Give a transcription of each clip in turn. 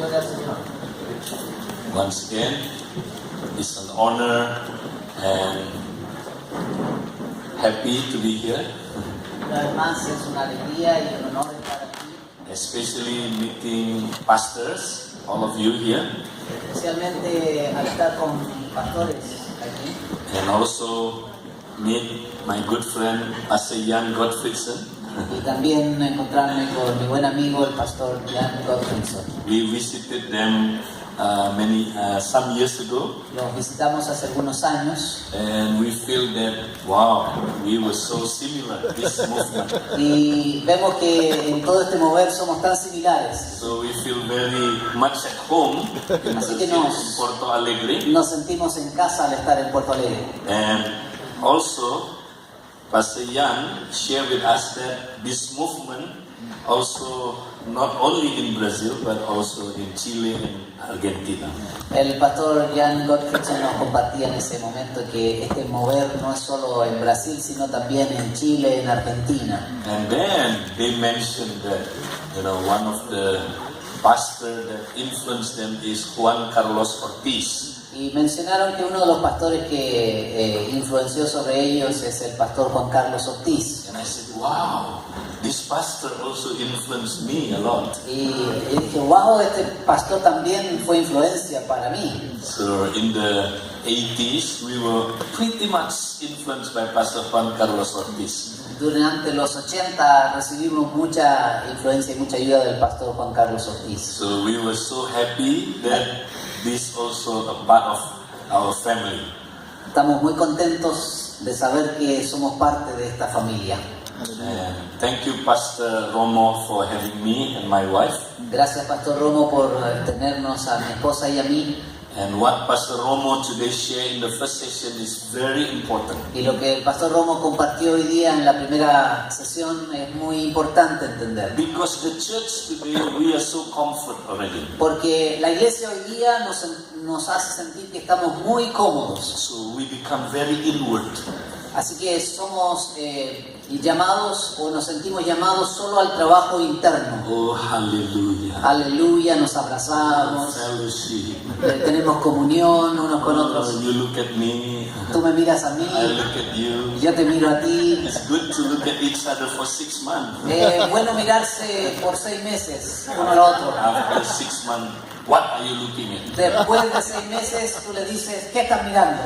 Gloria al Señor. Once again, it's an honor and happy to be here, Una vez más es una alegría y un honor estar aquí, especially meeting pastors, all of you here, especialmente al estar con pastores aquí and also meet my good friend Pastor Jan Gottfriedsen. y también encontrarme con mi buen amigo el pastor Jan Gottfriedsen. We visited them some years ago, Los visitamos hace algunos años and we feel that wow, we were so similar, this movement. y vemos que en todo este mover somos tan similares. So we feel very much at home in Así que Brazil, in Porto Alegre. Nos sentimos en casa al estar en Puerto Alegre. And also, Pastor Jan shared with us that this movement also not only in Brazil but also in Chile and Argentina. El pastor Jan Gottfriedsen nos compartía en ese momento que este mover no es solo en Brasil, sino también en Chile, en Argentina. And then they mentioned that one of the pastors that influenced them is Juan Carlos Ortiz. Y mencionaron que uno de los pastores que influenció sobre ellos es el pastor Juan Carlos Ortiz. And I said, wow, this pastor also influenced me a lot. Y dije, wow, este pastor también fue influencia para mí. So in the 80s, we were pretty much influenced by Pastor Juan Carlos Ortiz. Durante los 80 recibimos mucha influencia y mucha ayuda del pastor Juan Carlos Ortiz. So we were so happy that this also a part of our family. Estamos muy contentos de saber que somos parte de esta familia. And thank you, Pastor Romo, for having me and my wife. Gracias, Pastor Romo, por tenernos a mi esposa y a mí. And what Pastor Romo today shared in the first session is very important. Y lo que el Pastor Romo compartió hoy día en la primera sesión es muy importante entender. Because the church today, we are so comfort already. Porque la iglesia hoy día nos hace sentir que estamos muy cómodos. So we become very inward. Así que somos llamados o nos sentimos llamados solo al trabajo interno. Oh, hallelujah. Aleluya, nos abrazamos, Fellowship. tenemos comunión unos con otros. You look at me, Tú me miras a mí, I look at you. yo te miro a ti. It's good to look at each other for 6 months. Bueno mirarse por 6 meses uno al otro. After 6 months, what are you looking at? Después de 6 meses tú le dices, ¿qué estás mirando?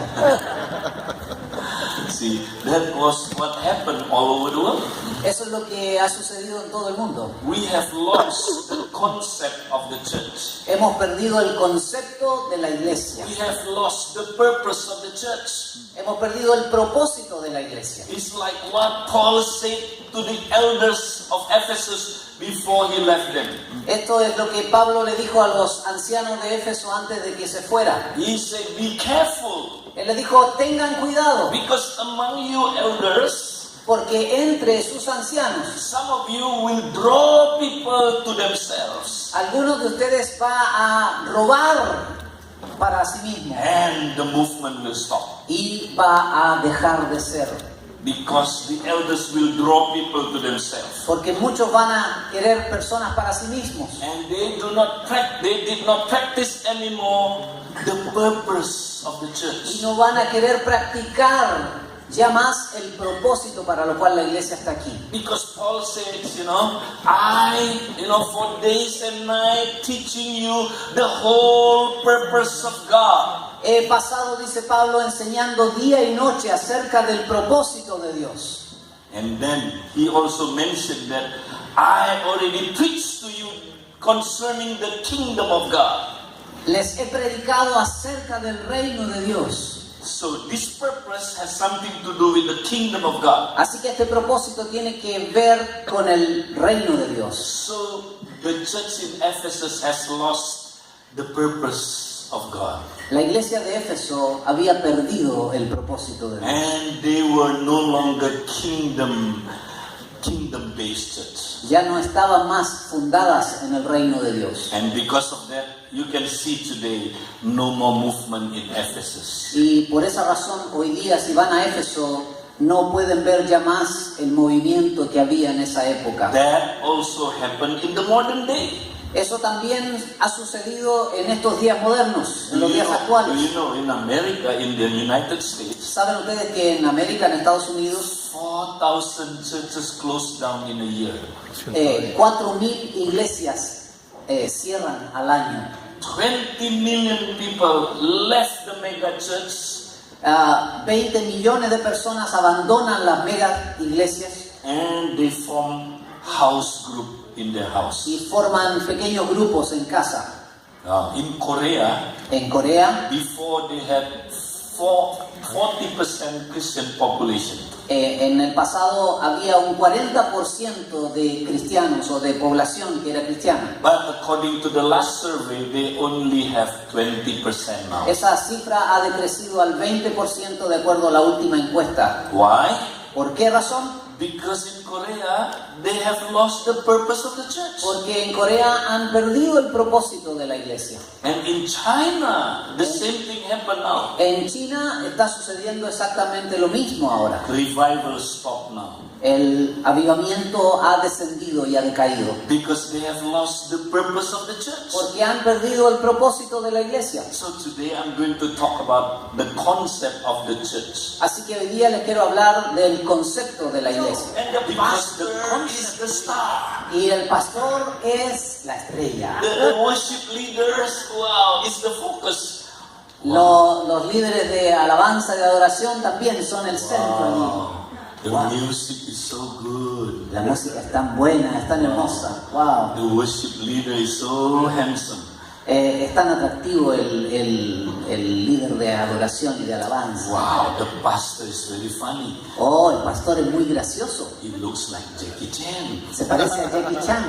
See, that was what happened all over the world. Eso es lo que ha sucedido en todo el mundo. We have lost the concept of the church. Hemos perdido el concepto de la iglesia. We have lost the purpose of the church. Hemos perdido el propósito de la iglesia. It's like what Paul said to the elders of Ephesus before he left them. Esto es lo que Pablo le dijo a los ancianos de Éfeso antes de que se fuera. He said, be careful, Él le dijo, tengan cuidado, because among you elders, porque entre sus ancianos, some of you will draw people to themselves, algunos de ustedes va a robar para sí mismos and the movement will stop. y va a dejar de ser. Because the elders will draw people to themselves. Porque muchos van a querer personas para sí mismos. And they did not practice anymore the purpose of the Y church. no van a querer practicar ya más el propósito para lo cual la iglesia está aquí. Because Paul says, for days and night teaching you the whole purpose of God. He pasado, dice Pablo, enseñando día y noche acerca del propósito de Dios. And then he also mentioned that I already preached to you concerning the kingdom of God. Les he predicado acerca del reino de Dios. So this purpose has something to do with the kingdom of God. Así que este propósito tiene que ver con el reino de Dios. So the church in Ephesus has lost the purpose of God. La iglesia de Éfeso había perdido el propósito de Dios. And they were no longer kingdom-based church. Ya no estaban más fundadas en el reino de Dios. And because of that, you can see today no more movement in Ephesus. Y por esa razón, hoy día, si van a Éfeso, no pueden ver ya más el movimiento que había en esa época. That also happened in the modern day. Eso también ha sucedido en estos días modernos, en Do los días you actuales. know in America, in the United States, ¿Saben ustedes que en América, en Estados Unidos, 4,000 churches closed down in a year? 4.000 iglesias cierran al año? 20 million people left the mega church 20 millones de personas abandonan las mega iglesias and they form house group in their house. y forman pequeños grupos en casa. In Korea, En Corea, before they had 40% Christian population. en el pasado había un 40% de cristianos o de población que era cristiana. But according to the last survey, they only have 20% now. Esa cifra ha decrecido al 20% de acuerdo a la última encuesta. Why? ¿Por qué razón? Because in Korea, they have lost the purpose of the church. Porque en Corea han perdido el propósito de la iglesia. And in China, the same thing happened now. En China está sucediendo exactamente lo mismo ahora. Revival stopped now. El avivamiento ha descendido y ha decaído. Because they have lost the purpose of the church. Porque han perdido el propósito de la iglesia. So today I'm going to talk about the concept of the church. Así que hoy día les quiero hablar del concepto de la iglesia. Because the concept is the star. Y el pastor es la estrella. The worship leaders, wow, is the focus. Los líderes de alabanza y de adoración también son el centro allí. Wow. The Wow. music is so good. La música es tan buena, es tan hermosa. Wow. The worship leader is so handsome. Es tan atractivo el líder de adoración y de alabanza. Wow, the pastor is very funny. Oh, el pastor es muy gracioso. He looks like Jackie Chan. Se parece a Jackie Chan.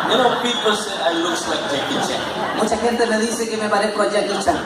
You know, people say I looks like Jackie Chan. Mucha gente me dice que me parezco a Jackie Chan.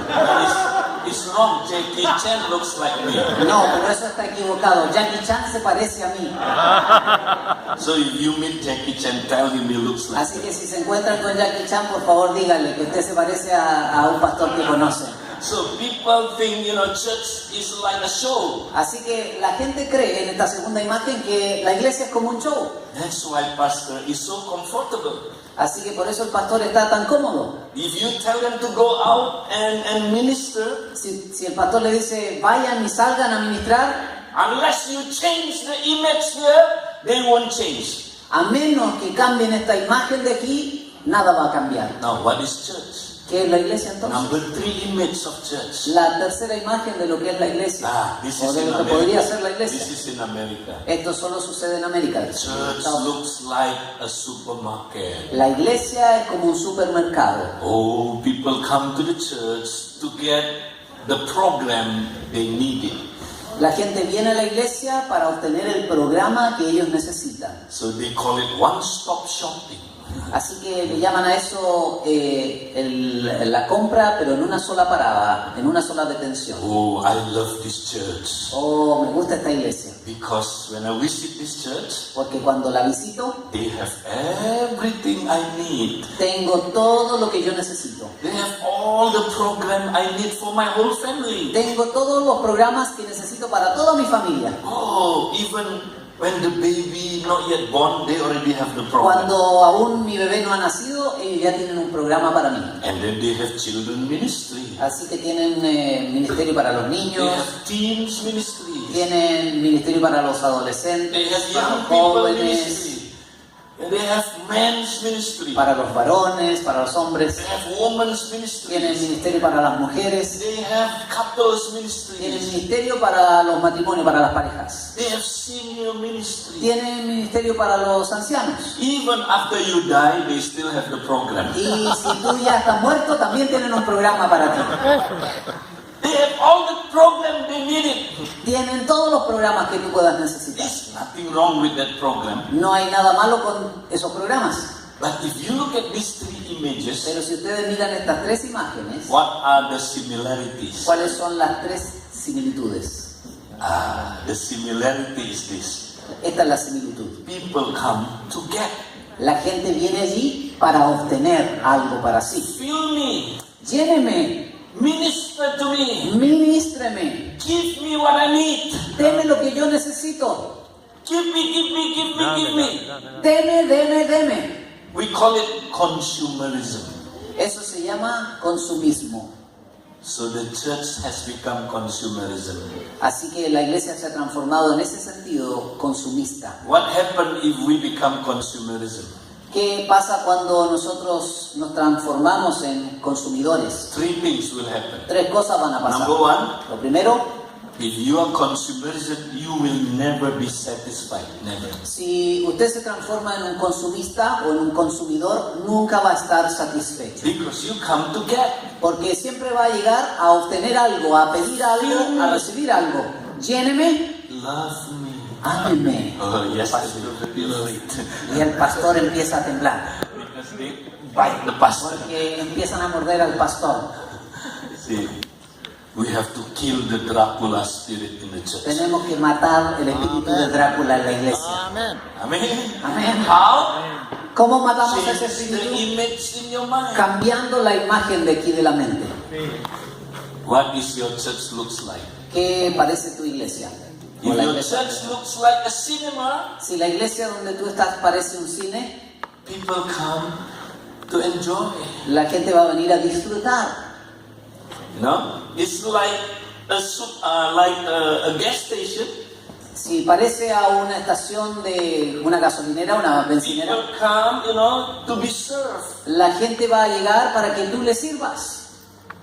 It's wrong. Jackie Chan looks like me. No, pero eso está equivocado. Jackie Chan se parece a mí. So if you meet Jackie Chan, tell him he looks like Así que si se encuentran con Jackie Chan, por favor díganle que usted se parece a un pastor que conoce. So people think, church is like a show. Así que la gente cree en esta segunda imagen que la iglesia es como un show. That's why pastor is so comfortable. Así que por eso el pastor está tan cómodo. If you tell them to go out and minister, Si el pastor le dice vayan y salgan a ministrar, unless you change the image here, they won't change. a menos que cambien esta imagen de aquí, nada va a cambiar. Now, what is church? ¿Qué es la iglesia entonces? Number 3 image of church. La tercera imagen de lo que es la iglesia, This o is de in lo que podría America. ser la This iglesia. is in America. Esto solo sucede en América. Church looks like a supermarket. La iglesia es como un supermercado. Oh, people come to the church to get the program they needed. La gente viene a la iglesia para obtener el programa que ellos necesitan. So they call it one-stop shopping. Así que le llaman a eso la compra, pero en una sola parada, en una sola detención. Oh, I love this church. Oh, me gusta esta iglesia, Because when I visit this church, porque cuando la visito, they have everything I need. tengo todo lo que yo necesito. They have all the program I need for my whole family. Tengo todos los programas que necesito para toda mi familia. Oh, even when the baby not yet born, they already have the program. Cuando aún mi bebé no ha nacido, ellos ya tienen un programa para mí. And then they have children ministry. Así que tienen ministerio para los They niños, have teens ministry. tienen ministerio para los They adolescentes, have para young los people jóvenes, ministry. And they have men's ministry. para los varones, para los hombres. They have women's Tienen ministry. ministerio para las mujeres. They have couples Tienen ministry. ministerio para los matrimonios, para las parejas. They have senior ministry. Tienen ministerio para los ancianos. Even after you die, they still have the program. Y si tú ya estás muerto, también tienen un programa para ti. They have all the program they needed. Tienen todos los programas que tú puedas necesitar. There's nothing wrong with that program. No hay nada malo con esos programas. But if you look at these 3 images, Pero si ustedes miran estas tres imágenes, what are the similarities? ¿cuáles son las tres similitudes? The similarity is this. Esta es la similitud. People come to get. La gente viene allí para obtener algo para sí. Fill me. Lléneme, Minister to me. ministreme, Give me what I need. deme lo que yo necesito. Give me, give me, give me, give me. Deme, deme, deme. We call it consumerism. Eso se llama consumismo. So the church has become consumerism. Así que la iglesia se ha transformado en ese sentido consumista. What happens if we become consumerism? ¿Qué pasa cuando nosotros nos transformamos en consumidores? 3 things will happen. 3 cosas van a pasar. Number 1, Lo primero, if you are consumerism, you will never be satisfied. Never. si usted se transforma en un consumista o en un consumidor, nunca va a estar satisfecho. Because you come to get. Porque siempre va a llegar a obtener algo, a pedir algo, a recibir algo. Lléneme, Love me. ámeme. Oh, yes, I will feel it. Y el pastor empieza a temblar. Because they bite the pastor. Porque empiezan a morder al pastor. See, we have to kill the Dracula spirit in the church. Tenemos que matar el espíritu de Drácula en la iglesia. Amen. Amén. How? ¿Cómo matamos a ese Change the espíritu? image in your mind. Cambiando la imagen de aquí de la mente. What is your church looks like? ¿Qué parece tu iglesia? O If la your iglesia. church looks like a cinema, Si la iglesia donde tú estás parece un cine, people come to enjoy. la gente va a venir a disfrutar. You know, it's like a gas station. Si parece a una estación de una gasolinera, una bencinera, People come, you know, to be served. la gente va a llegar para que tú le sirvas.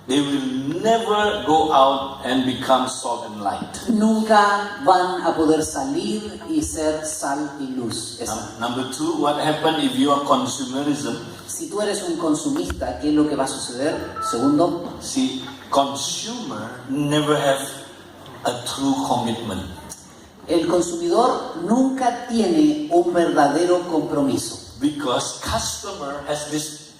They will never go out and become salt and light. Nunca van a poder salir y ser sal y luz. Number 2, what happens if you are consumerism? Si tú eres un consumista, ¿qué es lo que va a suceder? Segundo, See, consumer never have a true commitment. el consumidor nunca tiene un verdadero compromiso. Because customer has this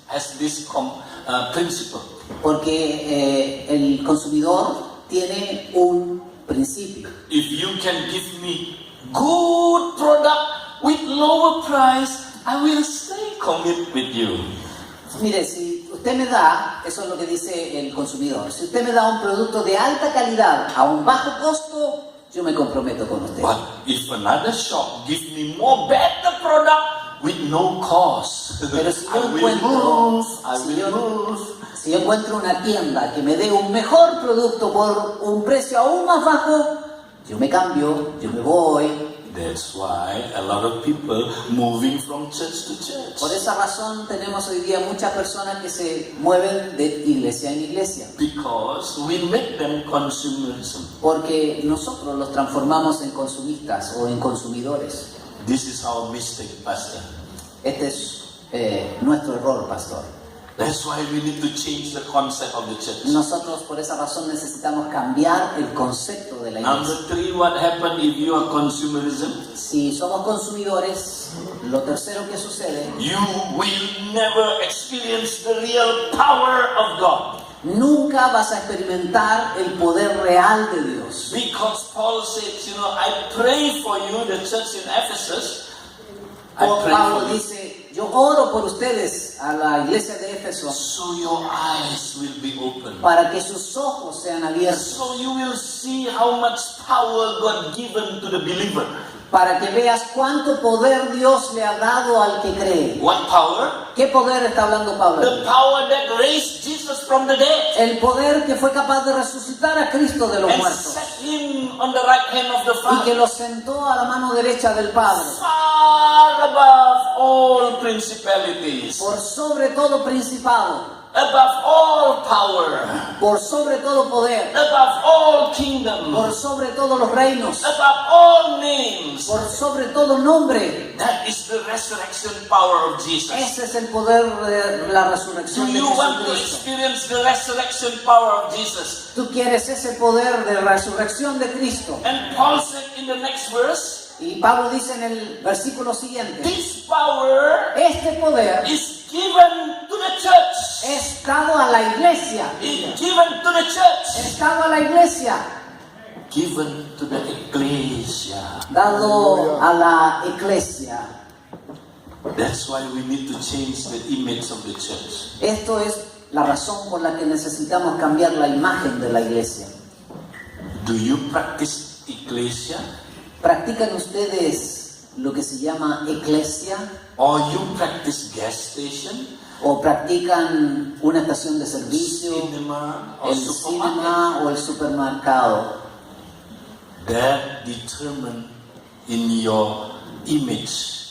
principle. Porque el consumidor tiene un principio. If you can give me good product with lower price, I will stay committed with you. Mire, si usted me da, eso es lo que dice el consumidor, si usted me da un producto de alta calidad a un bajo costo, yo me comprometo con usted. But if another shop give me more better product with no cost, Pero si I yo will encuentro, move. si yo encuentro una tienda que me dé un mejor producto por un precio aún más bajo, yo me cambio, yo me voy. That's why a lot of people moving from church to church. Por esa razón tenemos hoy día muchas personas que se mueven de iglesia en iglesia. Because we make them consumerism. Porque nosotros los transformamos en consumistas o en consumidores. This is our mistake, Pastor. Este es nuestro error, pastor. That's why we need to change the concept of the church. Nosotros por esa razón necesitamos cambiar el concepto de la Number iglesia. 3, what happens if you are consumerism? Si somos consumidores, lo tercero que sucede, You will never experience the real power of God. nunca vas a experimentar el poder real de Dios. Because Paul says, you know, I pray for you, the church in Ephesus. I Como pray Pablo for you. dice, yo oro por ustedes a la iglesia de Éfeso So your eyes will be open. para que sus ojos sean abiertos, So you will see how much power God given to the believer. para que veas cuánto poder Dios le ha dado al que cree. What power? ¿Qué poder está hablando Pablo? The power that raised Jesus from the dead El poder que fue capaz de resucitar a Cristo de los and muertos set him on the right hand of the y que Father. lo sentó a la mano derecha del Padre, Far above all principalities, por sobre todo principado, above all power, por sobre todo poder, above all kingdom, por sobre todos los reinos, above all names. por sobre todo nombre. That is the resurrection power of Jesus. Ese es el poder de la Do resurrección de you want to Jesucristo. experience the resurrection power of Jesus? Tú quieres ese poder de resurrección de Cristo. And Paul said in the next verse, Y Pablo dice en el versículo siguiente, this power este poder is given to the church. es dado a la iglesia. Is given to the church. Es dado a la iglesia. Given to the ecclesia. Dado a la iglesia. That's why we need to change the image of the church. Esto es la razón por la que necesitamos cambiar la imagen de la iglesia. Do you practice ecclesia? ¿Practican ustedes lo que se llama eclesia, or you practice gas station, o practican una estación de servicio, cinema, or el supermarket. cinema o el supermercado. That determine in your image.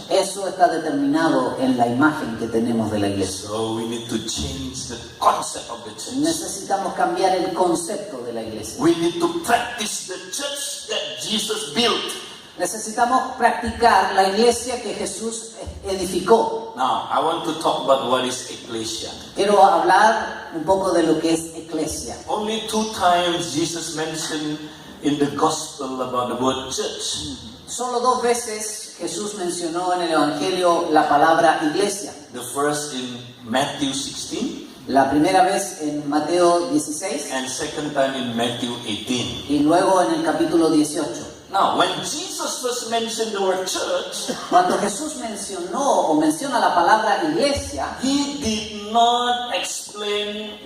Eso está determinado en la imagen que tenemos de la iglesia. So we need to change the concept of the church. Necesitamos cambiar el concepto de la iglesia. We need to practice the church that Jesus built. Necesitamos practicar la iglesia que Jesús edificó. Now, I want to talk about what is ecclesia. Quiero hablar un poco de lo que es eclesia. Only 2 times Jesus mentioned in the gospel about the word church. Solo 2 veces Jesús mencionó en el Evangelio la palabra iglesia. The first in Matthew 16 La primera vez en Mateo 16 and second time in Matthew 18. y luego en el capítulo 18. Now, when Jesus first mentioned the word church, Cuando Jesús menciona la palabra iglesia, he did not explain,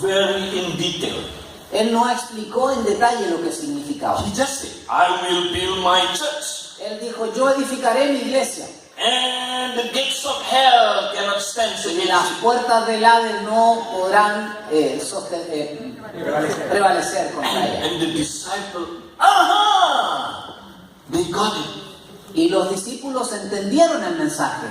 very in detail. Él no explicó en detalle lo que significaba. He just said, I will build my church, Él dijo, yo edificaré mi iglesia and the gates of hell cannot stand y las against it. puertas del Hades no podrán prevalecer contra ella. And the disciple, they got it. Y los discípulos entendieron el mensaje.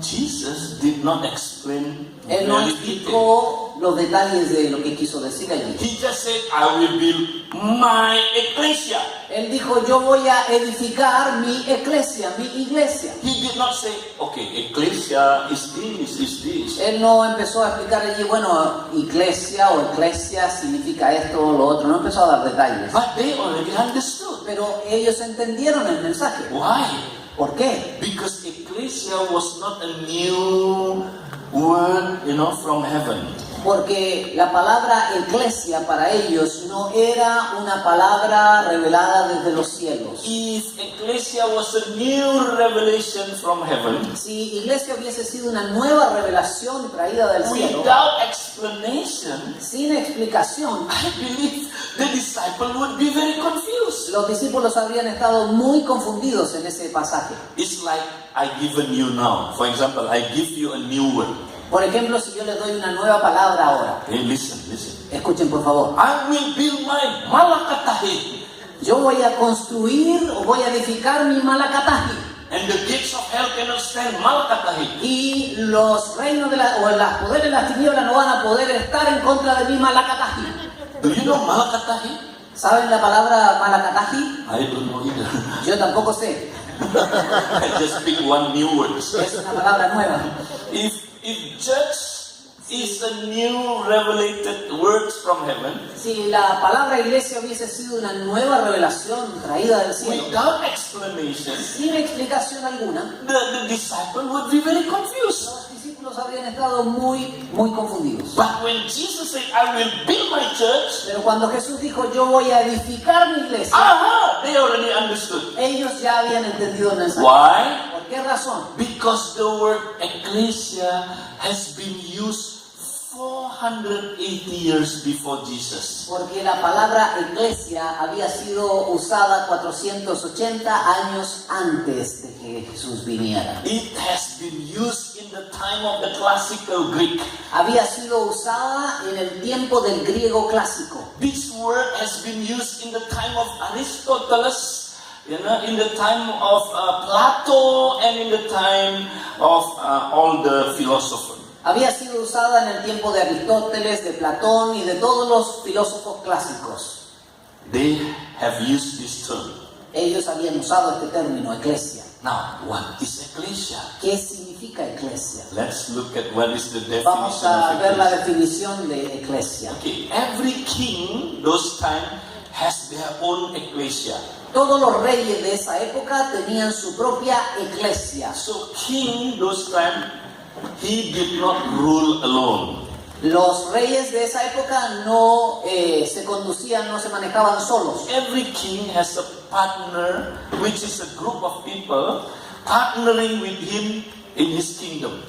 Jesus did not explain Él no very detail. explicó los detalles de lo que quiso decir allí. He just said, I will build my ecclesia. Él dijo, yo voy a edificar mi iglesia, mi iglesia. He did not say, okay, ecclesia is this. Él no empezó a explicar allí, bueno, iglesia o eclesia significa esto o lo otro. No empezó a dar detalles. But they already understood. Pero ellos entendieron el mensaje. Why? ¿Por qué? Because ecclesia was not a new word, from heaven. Porque la palabra iglesia para ellos no era una palabra revelada desde los cielos. If ecclesia was a new revelation from heaven, Si iglesia hubiese sido una nueva revelación traída del cielo, without explanation, sin explicación, I believe the disciple would be very confused. los discípulos habrían estado muy confundidos en ese pasaje. It's like I given you now. For example, I give you a new word. Por ejemplo, si yo les doy una nueva palabra ahora, Hey, listen. escuchen por favor. I will build my Malakatahi, Yo voy a construir o voy a edificar mi Malakatahi. and the gates of hell cannot stand Malakatahi. Y los reinos o los poderes de las tinieblas no van a poder estar en contra de mi Malakatahi. Do you know Malakatahi? ¿Saben la palabra Malakatahi? I don't know either. Yo tampoco sé. I just pick one new word. Es una palabra nueva. If church is a new revelated words from heaven, Si la palabra iglesia hubiese sido una nueva revelación traída del cielo, without explanation, sin explicación alguna, the disciple would be very confused. los discípulos habrían estado muy confundidos. But when Jesus said, I will build my church, Pero cuando Jesús dijo, yo voy a edificar mi iglesia, they already understood. ellos ya habían entendido el mensaje. Why? ¿Por qué razón? Because the word ecclesia has been used 480 years before Jesus. Porque la palabra iglesia había sido usada 480 años antes de que Jesús viniera. It has been used in the time of the classical Greek. Había sido usada en el tiempo del griego clásico. This word has been used in the time of Aristotle, in the time of Plato, and in the time of all the philosophers. Había sido usada en el tiempo de Aristóteles, de Platón y de todos los filósofos clásicos. They have used this term. Ellos habían usado este término, iglesia. Now, what is ecclesia? ¿Qué significa iglesia? Let's look at what is the Vamos definition a of ver la ecclesia. definición de iglesia. Okay, every king those time has their own ecclesia. Todos los reyes de esa época tenían su propia iglesia. So king those time, he did not rule alone. Los reyes de esa época no se conducían, no se manejaban solos. Every king has a partner, which is a group of people partnering with him in his kingdom.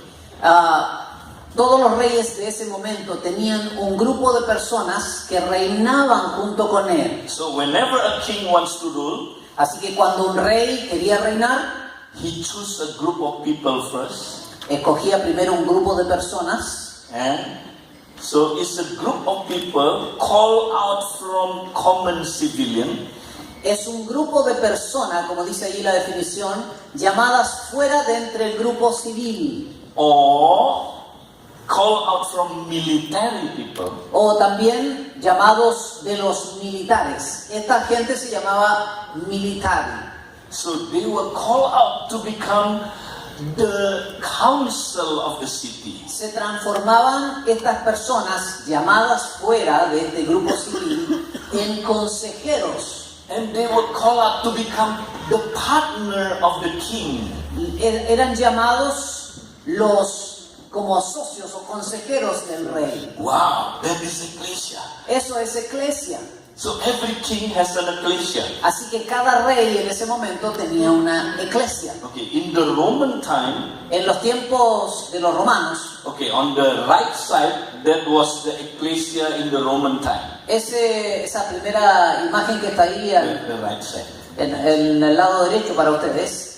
Todos los reyes de ese momento tenían un grupo de personas que reinaban junto con él. So whenever a king wants to rule, Así que cuando un rey quería reinar, he chose a group of people first. escogía primero un grupo de personas. And so it's a group of people called out from common civilian. Es un grupo de personas, como dice allí la definición, llamadas fuera de entre el grupo civil. Or called out from military people. O también llamados de los militares. Esta gente se llamaba militar. So they were called out to become the council of the city. Se transformaban estas personas llamadas fuera de este grupo civil en consejeros. And they were called out to become the partner of the king. Eran llamados los como socios o consejeros del rey. Wow, that is ecclesia. Eso es eclesia. So every king has an ecclesia. Así que cada rey en ese momento tenía una eclesia. Okay, in the Roman time, En los tiempos de los romanos, okay, on the right side, that was the ecclesia in the Roman time. esa primera imagen que está ahí The right side. en el lado derecho para ustedes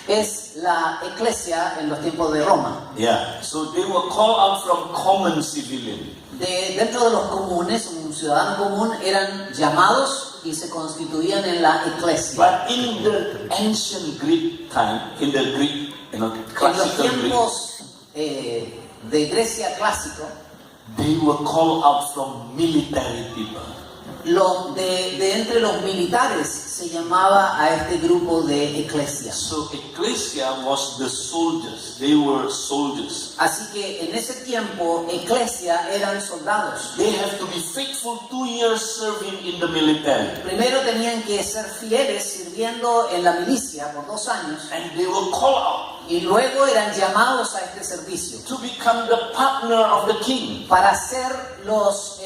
es la eclesia en los tiempos de Roma. Yeah, so they were called out from common civilian. Dentro de los comunes, un ciudadano común, eran llamados y se constituían en la eclesia. But in the ancient Greek time, in the Greek, En los classical Greek, tiempos de Grecia clásico, they were called out from military people. de entre los militares se llamaba a este grupo de eclesia. So ecclesia was the soldiers. They were soldiers. Así que en ese tiempo, eclesia eran soldados. They have to be faithful 2 years serving in the military. Primero tenían que ser fieles sirviendo en la milicia por 2 años And they were called out y luego eran llamados a este servicio to become the partner of the king, para ser los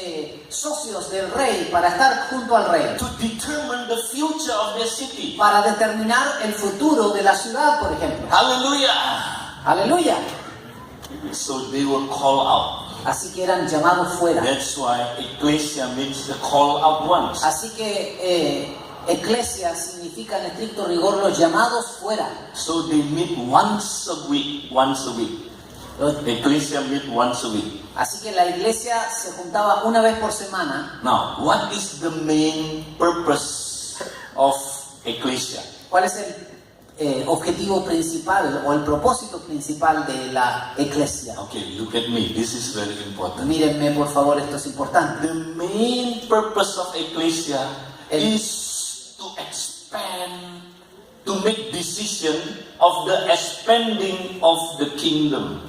socios del rey, para estar junto al rey, to determine the future of their city. para determinar el futuro de la ciudad, por ejemplo. Hallelujah! Aleluya. So they were called out. Así que eran llamados fuera. That's why ecclesia means the call out ones. Así que eclesia significa en estricto rigor los llamados fuera. So they meet once a week. Ecclesia meet once a week. Así que la iglesia se juntaba una vez por semana. Now, what is the main purpose of ecclesia? ¿Cuál es el objetivo principal o el propósito principal de la eclesia? Okay, look at me. This is very important. Mírenme, por favor, esto es importante. The main purpose of ecclesia El- is to expand, to make decision of the expanding of the kingdom.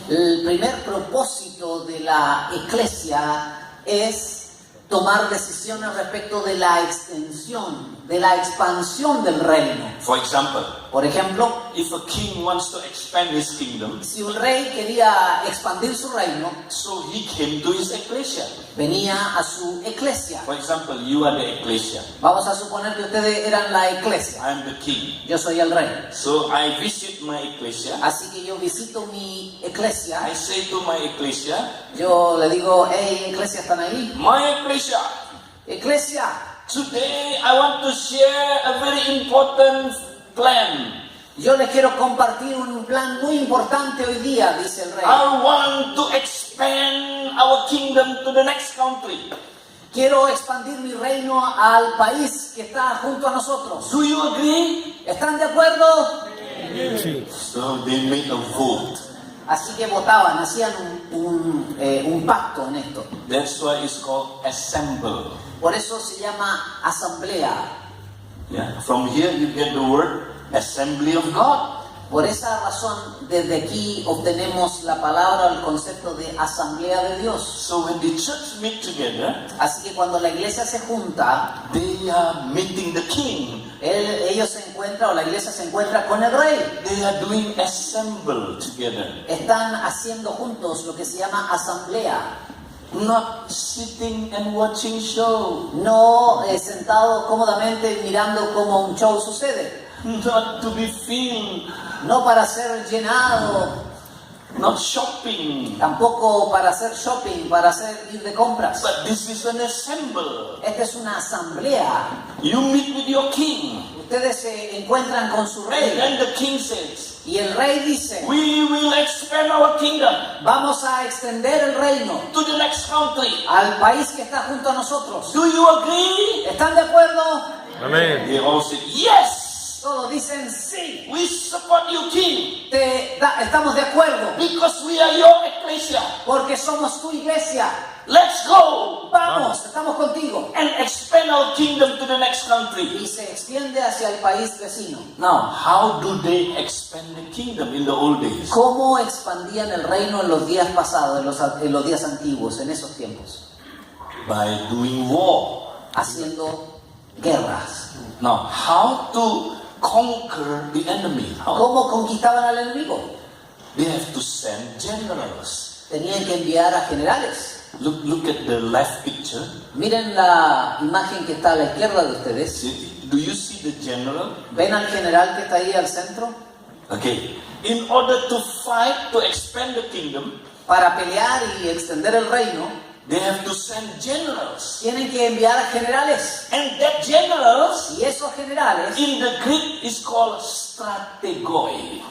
El primer propósito de la eclesia es tomar decisiones respecto de la extensión, de la expansión del reino. For example, Por ejemplo, if a king wants to expand his kingdom, si un rey quería expandir su reino, so he came to his ecclesia. venía a su eclesia. For example, you are the ecclesia. Vamos a suponer que ustedes eran la eclesia. I am the king. Yo soy el rey. So I visit my ecclesia. Así que yo visito mi eclesia. I say to my ecclesia, Yo le digo, hey, eclesia, ¿están ahí? my ecclesia, Eclesia, today I want to share a very important plan. yo les quiero compartir un plan muy importante hoy día, dice el rey. I want to expand our kingdom to the next country. Quiero expandir mi reino al país que está junto a nosotros. Do you agree? ¿Están de acuerdo? So they made a vote. Así que votaban, hacían un pacto en esto. That's why it's called assemble. Por eso se llama asamblea. Yeah. From here you get the word assembly of God. Por esa razón, desde aquí obtenemos la palabra, el concepto de asamblea de Dios. So when the church meet together, Así que cuando la iglesia se junta, they are meeting the king. ellos se encuentran, o la iglesia se encuentra con el rey. They are doing assemble together. Están haciendo juntos lo que se llama asamblea. Not sitting and watching show. No sentado cómodamente mirando cómo un show sucede. Not to be filled. No para ser llenado, Not shopping. tampoco para hacer shopping, para ir de compras. But this is an assemble. Esta es una asamblea. You meet with your king. ustedes se encuentran con su And rey. then the king says, Y el rey dice, we will expand our kingdom vamos a extender el reino to the next country. al país que está junto a nosotros. Do you agree? ¿Están de acuerdo? Amen. They all said, yes, Todos dicen sí. we support you, king, Estamos de acuerdo because we are your ecclesia. porque somos tu iglesia. Let's go Vamos, estamos contigo. and expand our kingdom to the next country. Y se extiende hacia el país vecino. Now, how do they expand the kingdom in the old days? ¿Cómo expandían el reino en los días pasados, en los días antiguos, en esos tiempos? By doing war. Haciendo guerras. Now, how to conquer the enemy? How? ¿Cómo conquistaban al enemigo? They have to send generals. Tenían que enviar a generales. Look at the left picture. Miren la imagen que está a la izquierda de ustedes. Do you see the general? ¿Ven al general que está ahí al centro? Okay. In order to fight, to expand the kingdom, Para pelear y extender el reino, they have to send generals. tienen que enviar a generales. And that generals Y esos generales, in the Greek is called strategoi.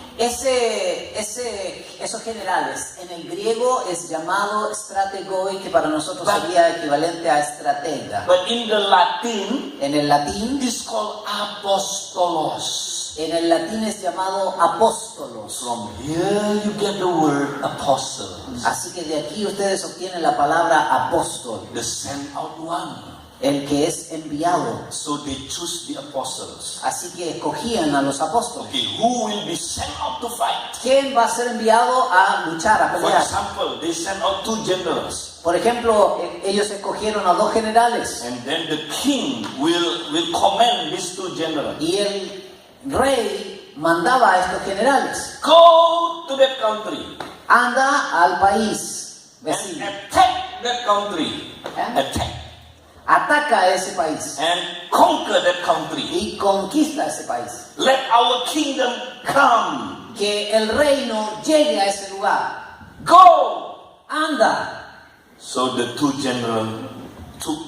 esos generales en el griego es llamado strategoi, que para nosotros sería equivalente a estratega. But in the Latin, En el latín, it's called apostolos. en el latín es llamado apóstolos. From here you get the word apostle. Así que de aquí ustedes obtienen la palabra apóstol, The sent out one. el que es enviado. So they choose the apostles. Así que escogían a los apóstoles. Okay, who will be sent out to fight? ¿Quién va a ser enviado a luchar, a For pelear? example, they sent out 2 generals. Por ejemplo, ellos escogieron a 2 generales And then the king will command these 2 generals. y el rey mandaba a estos generales: Go to that country anda al país and vecino, attack that country. ¿Eh? Attack. ataca a ese país And conquer that country. y conquista ese país. Let our kingdom come. Que el reino llegue a ese lugar. Go. Anda. So the 2 generals took,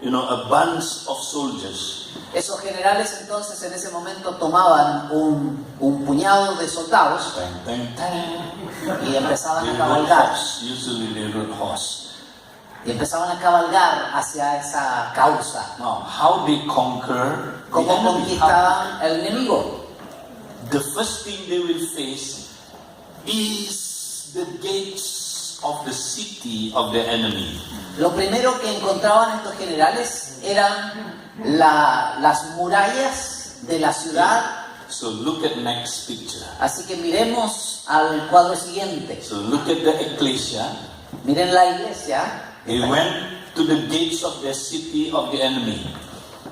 a bunch of soldiers. Esos generales entonces en ese momento tomaban un puñado de soldados Bang, bang, bang. y empezaban They a rode cabalgar. horse. Usually they rode horse. Y empezaban a cabalgar hacia esa causa. Now, how they conquer the ¿Cómo enemy? conquistaban al enemigo? The first thing they will face is the gates of the city of the enemy. Lo primero que encontraban estos generales eran las murallas de la ciudad. So look at next picture. Así que miremos al cuadro siguiente. So look at the ecclesia. Miren la iglesia. They went to the gates of the city of the enemy.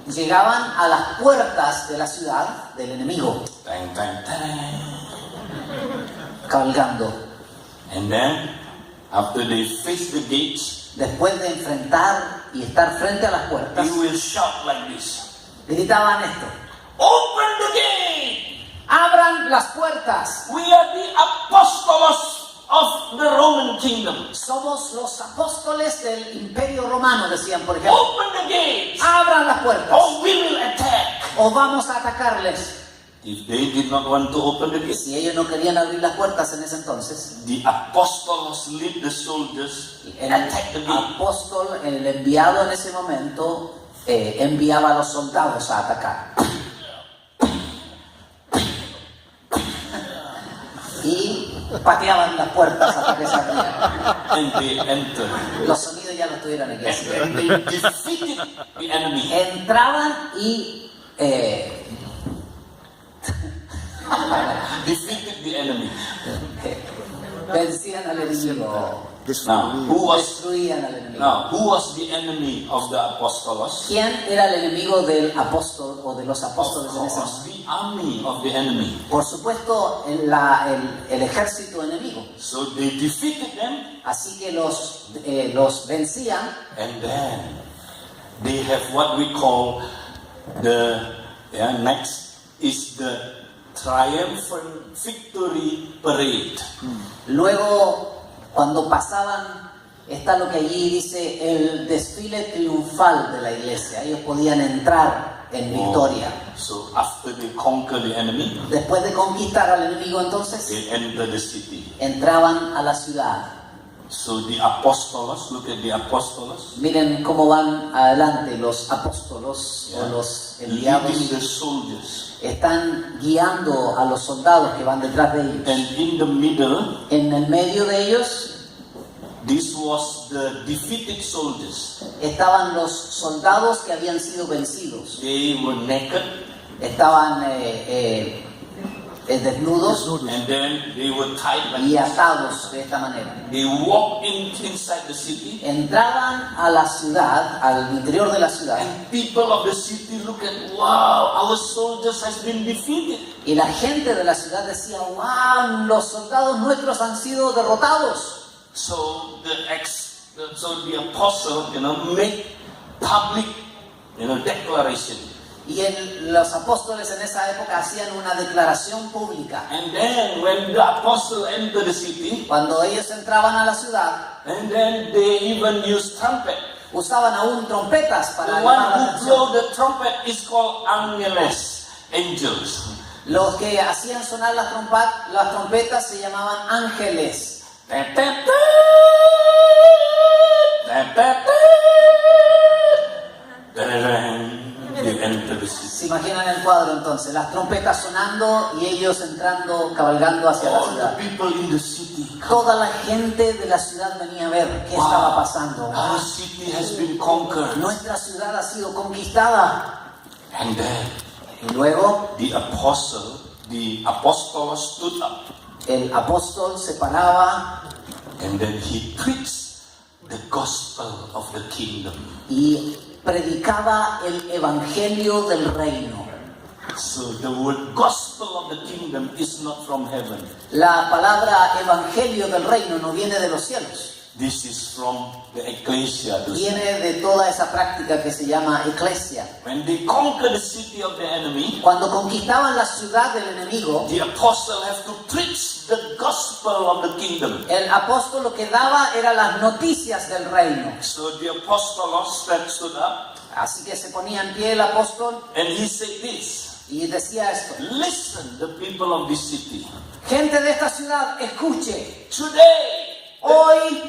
Llegaban a las puertas de la ciudad del enemigo, Bang, bang, bang. cabalgando. And then, after they face the gates, Después de enfrentar y estar frente a las puertas, they will shout like this. gritaban esto: Open the gate! ¡abran las puertas! We are the apostles of the Roman kingdom. Somos los apóstoles del Imperio Romano, decían, por ejemplo. Open the gates! ¡Abran las puertas! Or we will attack. O vamos a atacarles. If they did not want to open the gates, Si ellos no querían abrir las puertas en ese entonces, the apostles lead the soldiers el attack the gate. apóstol, el enviado en ese momento, enviaba a los soldados a atacar. Y pateaban las puertas hasta que se abrían. And they enter. Los sonidos ya los tuvieron aquí. Así que And they defeated the enemy. entraban y Defeated the enemy. vencían al enemigo, Now, who was destruían al enemigo. the enemy of the apostles? ¿Quién era el enemigo del apóstol o de los apóstoles en ese Of course, momento? the army of the enemy. Por supuesto, el ejército enemigo. So they defeated them, Así que los vencían and then they have what we call next is the triumphant victory parade. Luego, cuando pasaban, está lo que allí dice el desfile triunfal de la iglesia. Ellos podían entrar en victoria. So after they conquer the enemy, Después de conquistar al enemigo, entonces they enter the city. entraban a la ciudad. So the apostolos, look at the apostolos, Miren cómo van adelante los apóstolos o los enviados. leading the soldiers. Están guiando a los soldados que van detrás de ellos. And in the middle, En el medio de ellos this was the defeated soldiers. estaban los soldados que habían sido vencidos. They were naked, Estaban desnudos and then they were tied like y this. atados de esta manera. They walked inside the city, Entraban a la ciudad, al interior de la ciudad, and people of the city look at, wow, our soldiers has been defeated. y la gente de la ciudad decía, wow, los soldados nuestros han sido derrotados. So the apostle, make public, declaration. Y los apóstoles en esa época hacían una declaración pública. And then when the apostle entered the city, Cuando ellos entraban a la ciudad, and then they even used trumpet. usaban aún trompetas The para one llamar la who atención. blow the trumpet is called angeles, angels. Los que hacían sonar las trompetas se llamaban ángeles. They enter the city. Se imaginan el cuadro entonces, las trompetas sonando y ellos entrando, cabalgando hacia la All the ciudad. people in the city. Toda la gente de la ciudad venía a ver qué estaba pasando. Our city has been conquered. Nuestra ciudad ha sido conquistada. And then Y luego the apostle stood up, el apóstol se paraba and then he preached the gospel of the kingdom. y predicaba el evangelio del reino. So the word gospel of the kingdom is not from heaven. La palabra evangelio del reino no viene de los cielos, This is from the ecclesia. viene de toda esa práctica que se llama eclesia. When they conquer the city of the enemy, Cuando conquistaban la ciudad del enemigo, the apostle have to preach the gospel of the kingdom. el apóstol lo que daba eran las noticias del reino. So the apostle stood up, Así que se ponía en pie el apóstol and he said this: y decía esto: listen, the people of this city. gente de esta ciudad, escuche, Today, hoy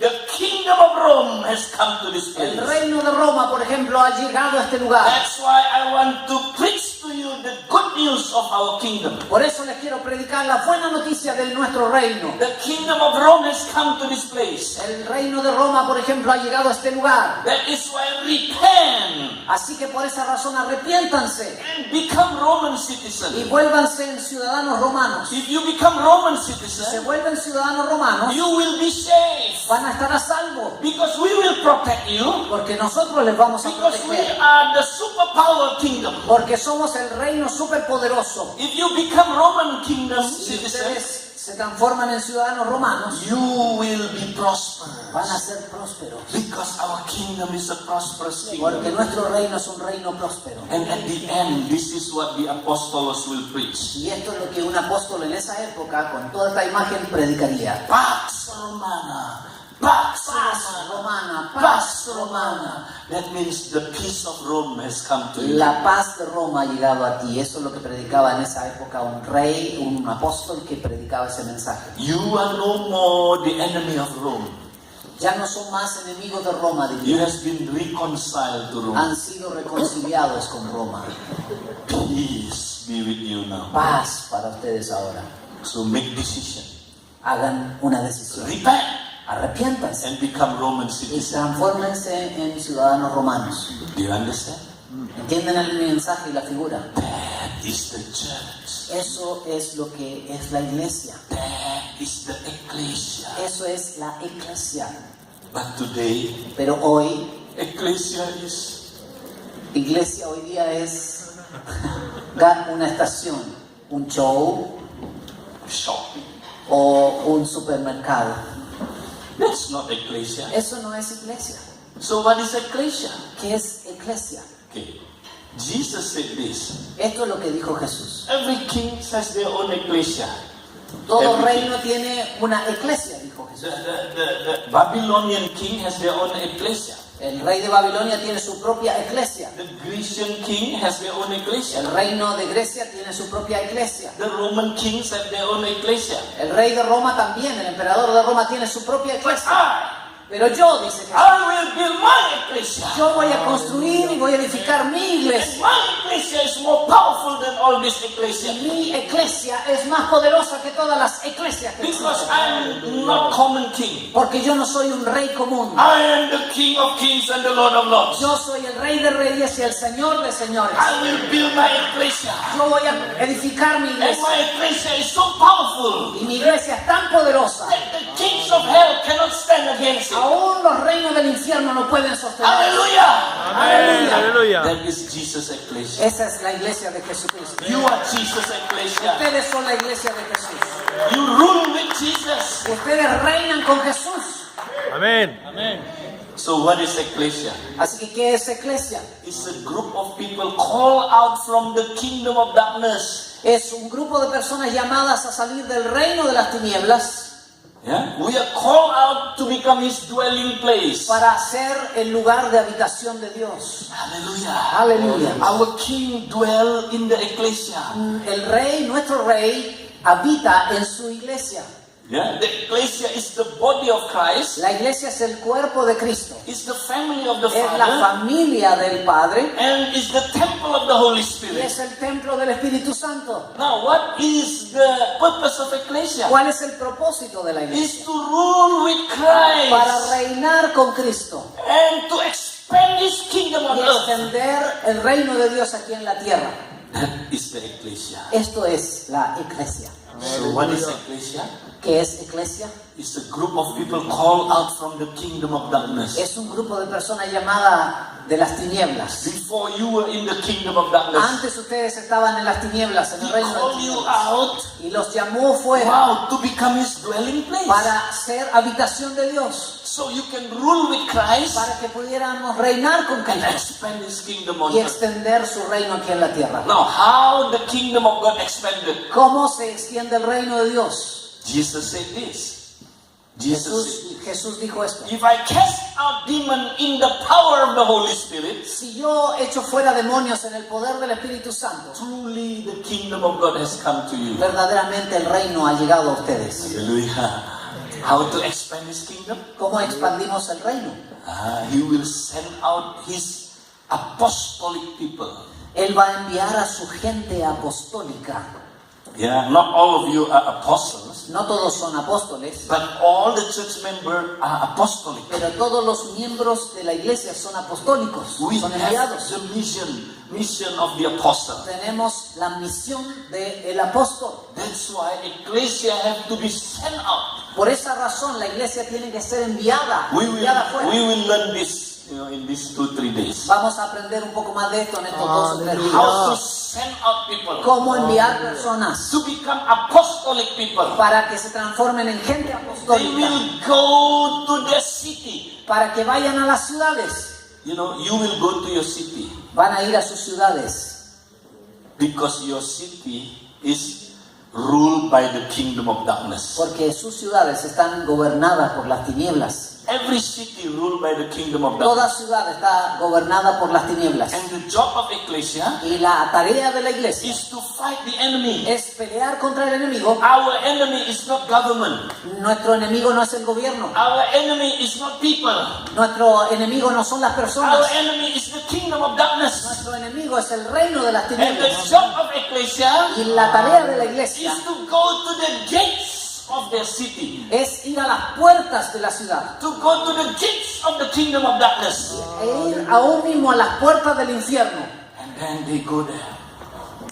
the kingdom of Rome has come to this place. el reino de Roma, por ejemplo, ha llegado a este lugar. That's why I want to preach to you the good news of our kingdom. Por eso les quiero predicar la buena noticia de nuestro reino. The kingdom of Rome has come to this place. El reino de Roma, por ejemplo, ha llegado a este lugar. That is why repent Así que por esa razón arrepiéntanse and become Roman y citizens. vuélvanse en ciudadanos romanos. If you become Roman Si se citizens, vuelven ciudadanos romanos, you will be safe van a estar a salvo, because we will protect you porque nosotros les vamos a because we proteger, are the superpower kingdom. porque somos el reino superpoderoso. If you become Roman kingdom Si citizens, ustedes se transforman en ciudadanos romanos, you will be prosperous van a ser prósperos, because our kingdom is a prosperous porque kingdom. nuestro reino es un reino próspero. And at the end, this is what the apostles will preach. Y esto es lo que un apóstol en esa época, con toda esta imagen, predicaría. Pax Romana, Pax Paz Romana, romana, paz romana. That means the peace of Rome has come to you. La paz de Roma ha llegado a ti. Eso es lo que predicaba en esa época un rey, un apóstol que predicaba ese mensaje. You are no more the enemy of Rome. Ya no son más enemigos de Roma, You diría. has been reconciled to Rome. Han sido reconciliados con Roma. Peace be with you now. Paz para ustedes ahora. So make decision. Hagan una decisión. Repent Arrepiéntanse and become Roman y citizens. transfórmense en ciudadanos romanos. Do you understand? ¿Entienden el mensaje y la figura? That is the church. Eso es lo que es la iglesia. That is the ecclesia. Eso es la iglesia. But today, Pero hoy, ecclesia is iglesia hoy día es una estación, un show shopping. o un supermercado. That's not ecclesia. Eso no es iglesia. So what is ecclesia? ¿Qué es iglesia? Okay. Jesus said this. Esto es lo que dijo Jesús. Every king has their own ecclesia. Todo Every reino tiene una iglesia, dijo Jesús. The Babylonian king has their own ecclesia. El rey de Babilonia tiene su propia iglesia. The Grecian king has their own ecclesia. El reino de Grecia tiene su propia iglesia. The Roman kings have their own ecclesia. El rey de Roma también, el emperador de Roma tiene su propia But iglesia. Pero yo, dice Jesús, I will build my ecclesia. yo voy a construir y voy a edificar mi And iglesia. my ecclesia is more powerful than all these Y ecclesias. mi iglesia es más poderosa que todas las iglesias que Because existen. I'm not common king. Porque yo no soy un rey común. I am the King of kings and the Lord of lords. Yo soy el rey de reyes y el señor de señores. I will build my ecclesia. Yo voy a edificar mi And iglesia. my ecclesia is so powerful Y mi iglesia es tan poderosa. that the kings of hell cannot stand against it. Aún los reinos del infierno no pueden sostener. Hallelujah! Aleluya. Aleluya. That is Jesus' ecclesia. Esa es la iglesia de Jesucristo. You are Jesus' ecclesia. Ustedes son la iglesia de Jesús. You rule with Jesus. Ustedes reinan con Jesús. Amén. So what is ecclesia? Así que, ¿qué es iglesia? It's a group of people called out from the kingdom of darkness. Es un grupo de personas llamadas a salir del reino de las tinieblas Yeah? We are called out to become his dwelling place. para ser el lugar de habitación de Dios. Hallelujah. Aleluya. Our king dwell in the ecclesia. El rey, nuestro rey, habita en su iglesia. Yeah? The ecclesia is the body of Christ. La iglesia es el cuerpo de Cristo. It's the family of the Es la Father. familia del Padre And it's the temple of the Holy y Spirit. es el templo del Espíritu Santo. Now, what is the purpose of ecclesia? ¿Cuál es el propósito de la iglesia? Is to rule with Para Christ reinar con Cristo and to expand his kingdom on y earth. extender el reino de Dios aquí en la tierra. That is the ecclesia. Esto es la iglesia. So what is ecclesia? ¿Qué es iglesia? It's a group of people called out from the kingdom of darkness. Es un grupo de personas llamada de las tinieblas. Before you were in the kingdom of darkness, Antes ustedes estaban en las tinieblas, en he el reino de las called you tinieblas. out, Y los llamó fuera wow, to become his dwelling place. para ser habitación de Dios. So you can rule with Christ Para que pudiéramos reinar con and Cristo expand his kingdom on y earth. extender su reino aquí en la tierra. Now, how the kingdom of God expanded? ¿Cómo se extiende el reino de Dios? Jesus said this. Jesus said, Jesús dijo esto. if I cast out demon in the power of the Holy Spirit, Si yo echo fuera demonios en el poder del Espíritu Santo, truly the kingdom of God has come to you. verdaderamente el reino ha llegado a ustedes. Hallelujah. How to expand his kingdom? ¿Cómo expandimos el reino? He will send out his apostolic people. Él va a enviar a su gente apostólica. Yeah, not all of you are apostles, No todos son apóstoles, but all the church members are apostolic. pero todos los miembros de la iglesia son apostólicos, We son have enviados. the mission of the apostle. Tenemos la misión del apóstol. That's why ecclesia have to be sent out. Por esa razón la iglesia tiene que ser enviada, We enviada fuera. will learn this, in these 2-3 days. Vamos a aprender un poco más de esto en estos 2 o 3 How to días. send out people Cómo enviar personas to become apostolic people. para que se transformen en gente They apostólica, will go to their city. para que vayan a las ciudades. You know, you will go to your city Van a ir a sus ciudades because your city is ruled by the kingdom of darkness. porque sus ciudades están gobernadas por las tinieblas. Every city ruled by the kingdom of Toda darkness. ciudad está gobernada por las tinieblas. And the job of ecclesia Y la tarea de la iglesia is to fight the enemy. es pelear contra el enemigo. Our enemy is not government. Nuestro enemigo no es el gobierno. Our enemy is not people. Nuestro enemigo no son las Our personas. enemy is the kingdom of darkness. Nuestro enemigo es el reino de las And the tinieblas. job of ecclesia Y la tarea de la iglesia is to go to the gates of their city. es ir a las puertas de la ciudad. To go to the gates of the kingdom of darkness. E ir aún mismo a las puertas del infierno. And then they go there.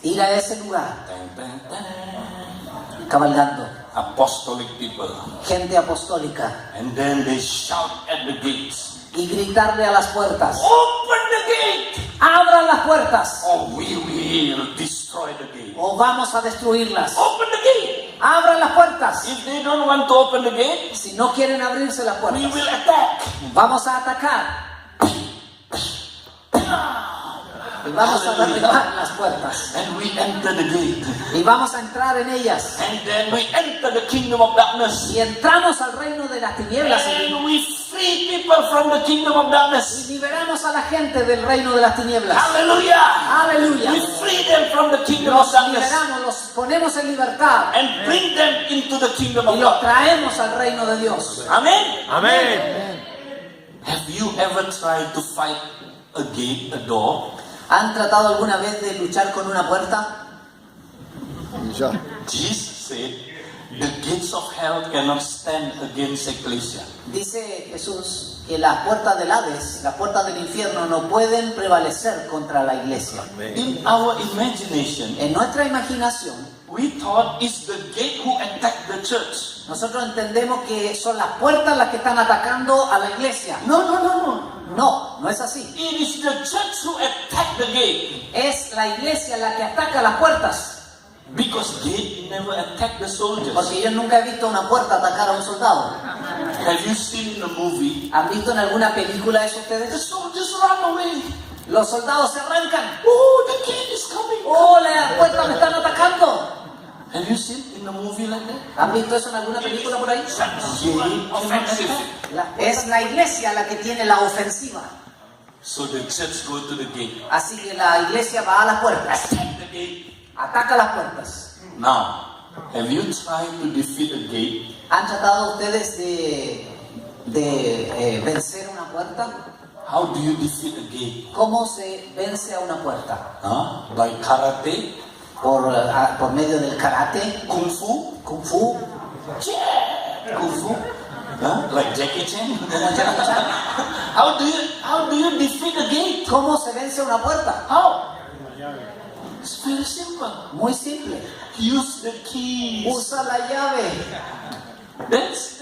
Ir a ese lugar, Dun, dun, dun. cabalgando. Apostolic people. Gente apostólica. And then they shout at the gates. Y gritarle a las puertas. Open the gate! ¡Abran las puertas! Or we will destroy the gate. O vamos a destruirlas. Open the gate! ¡Abran las puertas! If they don't want to open the gate, Si no quieren abrirse las we puertas, will attack. vamos a atacar. Y vamos a derribar las puertas. And we enter the gate. Y vamos a entrar en ellas. And then we enter the kingdom of darkness. Y entramos al reino de las tinieblas. And we free people people from the kingdom of Y darkness. liberamos a la gente del reino de las tinieblas. Hallelujah. Aleluya. We free them from the kingdom of Los darkness liberamos, los ponemos en libertad and bring them into the kingdom y of los God. traemos al reino de Dios. Amen. Amen. Have you ever tried to fight a gate, a door? ¿Han tratado alguna vez de luchar con una puerta? Ya. Jesus said, the gates of hell cannot stand against ecclesia. Dice Jesús que las puertas del Hades, las puertas del infierno no pueden prevalecer contra la iglesia. In our imagination, En nuestra imaginación, we thought it's the gate who attacked the church. nosotros entendemos que son las puertas las que están atacando a la iglesia. No, no, no, no. No, no es así. It is the church who attacked the gate. Es la iglesia la que ataca las puertas. Because gate never attacked the soldiers. Porque yo nunca he visto una puerta atacar a un soldado. Have you seen in a movie? ¿Han visto en alguna película eso The ustedes? soldiers run away. Los soldados se arrancan. Oh, the gate is coming. ¡Oh, las puertas me están atacando! Have you seen in a movie like that? ¿Han visto eso en alguna película por ahí? Gate offensive. Es la iglesia la que tiene la ofensiva. So the church go to the gate. Así que la iglesia va a las puertas, Attack the gate. ataca las puertas. Now, have you tried to defeat a gate? ¿Han tratado ustedes de vencer una puerta? How do you defeat a gate? ¿Cómo se vence a una puerta? By karate, Por medio del karate, kung fu, kung fu, kung fu, like Jackie Chan. como Jackie Chan. How do you defeat a gate? ¿Cómo se vence una puerta? How? It's very simple. Muy simple. Use the keys. Usa la llave. That's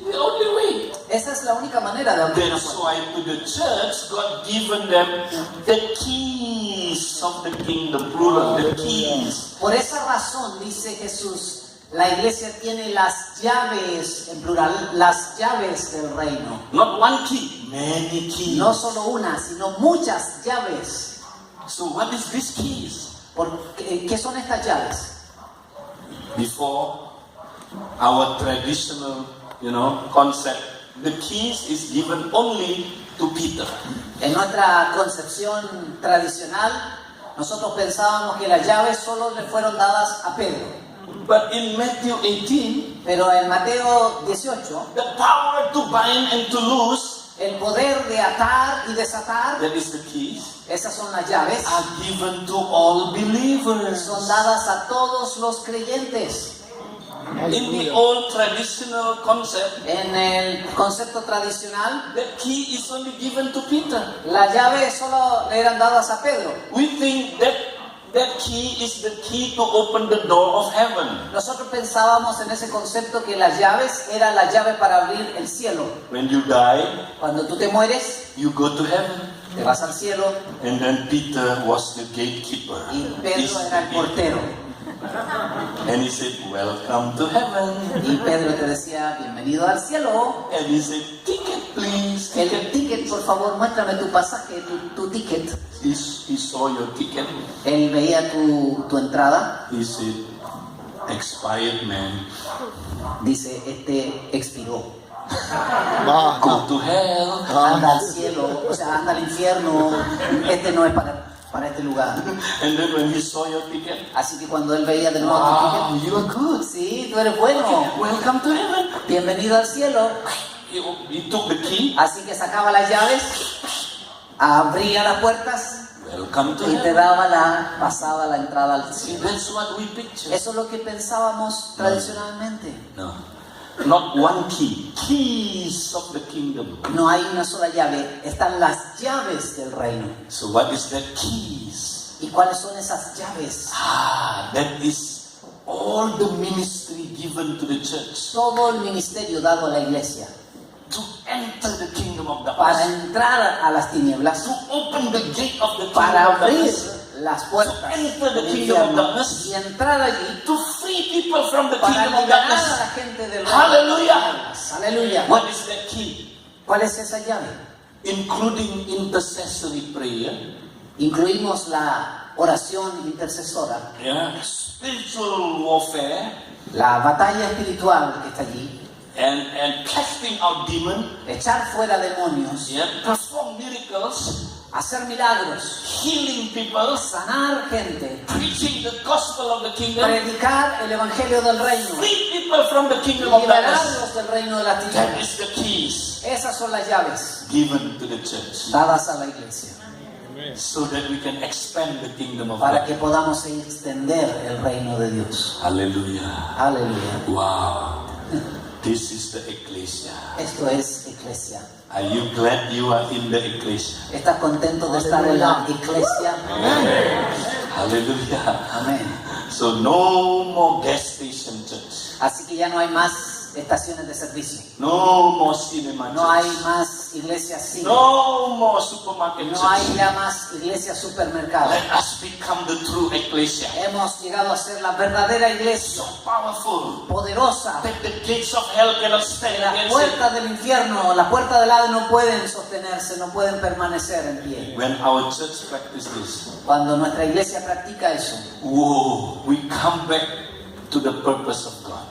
the only way. Esa es la única manera de abrir una That's puerta. why to the church God given them the keys of the kingdom, plural, the keys. Por esa razón, dice Jesús, la iglesia tiene las llaves, en plural, las llaves del reino. Not one key, many keys. No solo una, sino muchas llaves. So what is these keys? ¿Qué son estas llaves? Before our traditional, concept, the keys is given only to Peter. En nuestra concepción tradicional, nosotros pensábamos que las llaves solo le fueron dadas a Pedro. But in Matthew 18, Pero en Mateo 18, the power to bind and to loose, el poder de atar y desatar, that is the keys, esas son las llaves, are given to all believers. son dadas a todos los creyentes. In the old traditional concept, En el concepto tradicional, the key is only given to Peter. las llaves solo le eran dadas a Pedro. We think that key is the key to open the door of heaven. Nosotros pensábamos en ese concepto que las llaves eran la llave para abrir el cielo. When you die, Cuando tú te mueres, you go to heaven. te vas al cielo And then Peter was the gatekeeper. y He's Pedro the era el portero. And he said, welcome to heaven. Y Pedro te decía, bienvenido al cielo. And he said, ticket please. El ticket, por favor, muéstrame tu pasaje, tu ticket. He saw your ticket. Él veía tu entrada. He said, expired man. Dice, expiró. Go to hell. Anda al cielo, o sea, anda al infierno. No es para este lugar. And then when he saw your ticket, Así que cuando él veía de nuevo tu wow, ticket, you are good. sí, tú eres bueno. Welcome to heaven. Bienvenido al cielo. He took the key. Así que sacaba las llaves, abría las puertas Welcome to y te heaven. pasaba la entrada al See, cielo. that's what we picture. Eso es lo que pensábamos tradicionalmente. No, not one key. Keys of the kingdom. No hay una sola llave, están las llaves del reino. So what is that keys? ¿Y cuáles son esas llaves? That is all the ministry given to the church Todo el ministerio dado a la iglesia to enter the kingdom of para darkness, entrar a las tinieblas, to open the gate of the kingdom para of abrir darkness, las puertas enter the del kingdom of infierno darkness, y entrar allí to free people from the para kingdom of liberar a darkness. la gente del reino. Hallelujah. Aleluya. What is that key? ¿Cuál es esa llave? Including intercessory prayer, Incluimos la oración intercesora, spiritual warfare, la batalla espiritual que está allí, and casting out demons, echar fuera demonios, perform miracles, hacer milagros, healing people, sanar gente, preaching the gospel of the kingdom, predicar el evangelio del reino, free people from the kingdom of darkness. liberarlos del reino de las That tinieblas. is the keys Esas son las llaves given to the church, dadas a la iglesia so that we can expand the kingdom of para God. que podamos extender el reino de Dios. Hallelujah. Aleluya. Wow. This is the ecclesia. Esto es iglesia. Are you glad you are in the ecclesia? ¿Estás contento de estar en la iglesia? Hallelujah. Amén. So no more gas station church. Así que ya no hay más estaciones de servicio. No more cinema No hay church. más iglesias cine. No more supermarket No hay church. ya más iglesias supermercados. Let us become the true ecclesia. Hemos llegado a ser la verdadera iglesia, So powerful poderosa. that the gates of hell cannot stand La against it. puerta del infierno, la puerta del Hades no pueden sostenerse, no pueden permanecer en pie. When our church practices this, Cuando nuestra iglesia practica eso, whoa, we come back to the purpose of God.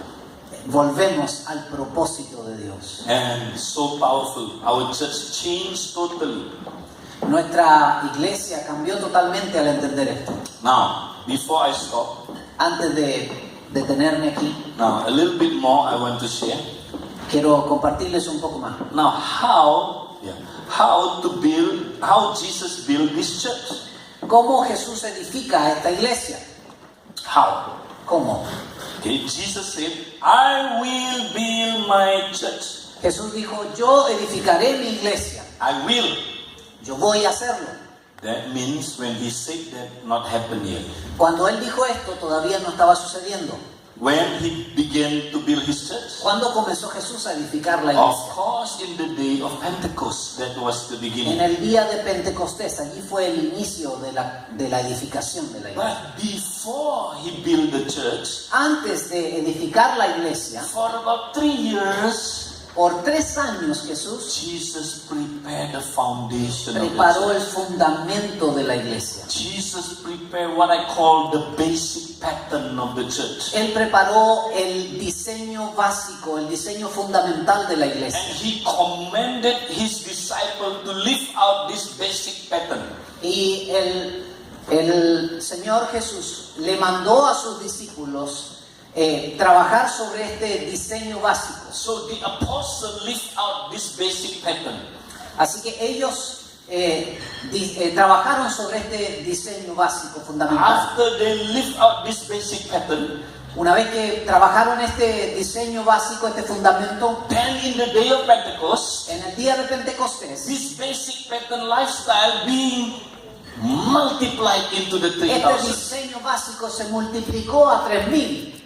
volvemos al propósito de Dios. And so powerful. Our church changed totally. Nuestra iglesia cambió totalmente al entender esto. Now, before I stop, Antes de detenerme aquí, now a little bit more I want to share. quiero compartirles un poco más. Now, how Jesus built this church? ¿Cómo Jesús edifica esta iglesia? How? ¿Cómo? Okay, Jesus said, I will build my church. Jesús dijo, yo edificaré mi iglesia. I will. Yo voy a hacerlo. That means when he said that, not happened yet. Cuando él dijo esto, todavía no estaba sucediendo. When he began to build his church? ¿Cuándo comenzó Jesús a edificar la Of iglesia? course, in the day of Pentecost, that was the En beginning. el día de Pentecostés, allí fue el inicio de la edificación de la iglesia. But before he built the church, Antes de edificar la iglesia, for about 3 years, por 3 años Jesús Jesus prepared the foundation of the preparó el church. fundamento de la iglesia. Jesus prepared what I call the basic pattern of the church. Él preparó el diseño básico, el diseño fundamental de la And iglesia. he commanded his disciples to live out this basic pattern. Y el Señor Jesús le mandó a sus discípulos trabajar sobre este diseño básico. So the apostles lived out this basic pattern. Así que ellos trabajaron sobre este diseño básico fundamental. After they lived out this basic pattern, Una vez que trabajaron este diseño básico, este fundamento, then in the day of Pentecost, en el día de Pentecostés, this basic pattern lifestyle being multiplied into the este 3,000. diseño básico se multiplicó a 3.000.